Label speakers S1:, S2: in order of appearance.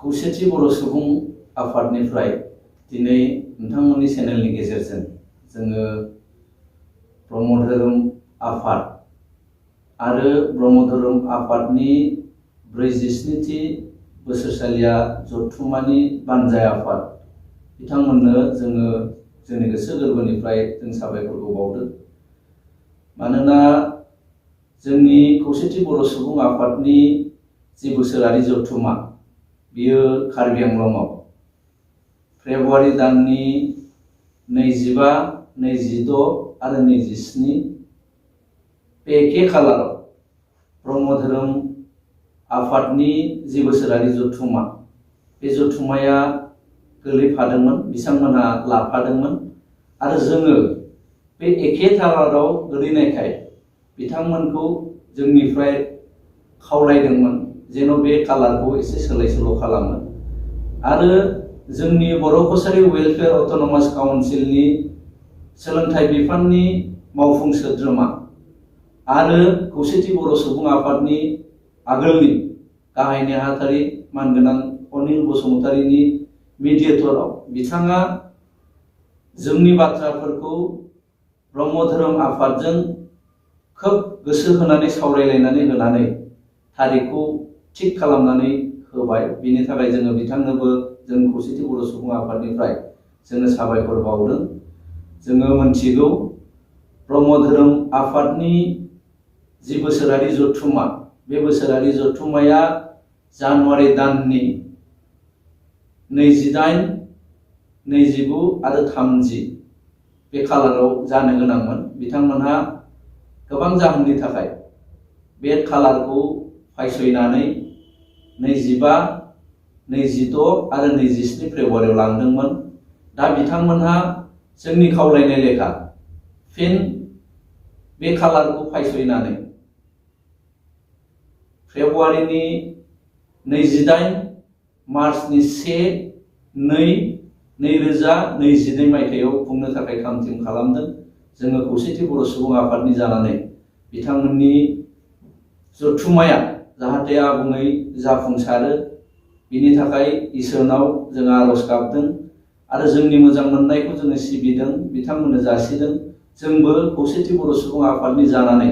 S1: खौसेथि बर' सुबुं आफादनिफ्राय दिनै नोंथांमोननि चेनेलनि गेजेरजों जोङो ब्रह्म धोरोम आफाद आरो ब्रह्म धोरोम आफादनि 47थि बोसोरसालिया जथुम्मानि बानजाय आफाद बिथांमोननो जोङो जोंनि गोसो गोरबोनिफ्राय जों साबायखरखौ बावदों। मानोना जोंनि खौसेथि बर' सुबुं आफादनि जि बोसोरारि जथुम्मा बियो कार्बि आंलंआव फेब्रुवारि दाननि 25, 26 आरो 27 बे एखे खालाराव ब्रह्म धोरोम आफादनि जि बोसोरारि जथुम्मा बे जथुम्माया गोलैफादोंमोन, बिथांमोनहा लाफादोंमोन आरो जोङो बे एखे खालाराव गोलैनायखाय बिथांमोनखौ जोंनिफ्राय खावलायदोंमोन जेन' बे कालारखौ एसे सोलाय सोल' खालामो आरो जोंनि बर' कसारी वेलफेयार अट'नमास काउन्सिलनि सोलोंथाइ बिफाननि मावफुं सोद्रोमा आरो खौसेथि बर' सुबुं आफादनि आगोलनि गाहाय नेहाथारि मानगोनां अनिल बसुमतारीनि मिडिएटराव बिथाङा जोंनि बाथ्राफोरखौ ब्रह्म धोरोम आफादजों खोब गोसो होनानै सावरायलायनानै होनानै थारिखखौ थिग खालामनानै होबाय। बिनि थाखाय जोङो बिथांनोबो जों खौसेथि बर' सुबुं आफादनिफ्राय जोङो साबायखर बावदों। जोङो मोनथिगौ ब्रह्म धोरोम आफादनि जि बोसोरारि जथुम्मा बे बोसोरारि जथुम्माया जानुवारि दाननि 28, 29 आरो 30 बे खालाराव जानो गोनांमोन। बिथांमोनहा गोबां जाहोननि थाखाय बे खालारखौ फायसयनानै 25, 26 आरो 27 फेब्रुवारियाव लांदोंमोन। दा बिथांमोनहा जोंनि खावलायनाय लेखा फिन बे खालारखौ फायसयनानै फेब्रुवारिनि 28, मार्चनि 1-2-2022 मायथाइयाव खुंनो थाखाय थाम-थिम खालामदों। जोङो खौसेथि बर' सुबुं आफादनि जानानै बिथांमोननि जथुम्माया जाहाथे आबुङै जाफुंसारो बिनि थाखाय इसोरनाव जों आरज गाबदों आरो जोंनि मोजां मोननायखौ जोङो सिबिदों, बिथांमोननो जासिदों। जोंबो खौसेथि बर' सुबुं आफादनि जानानै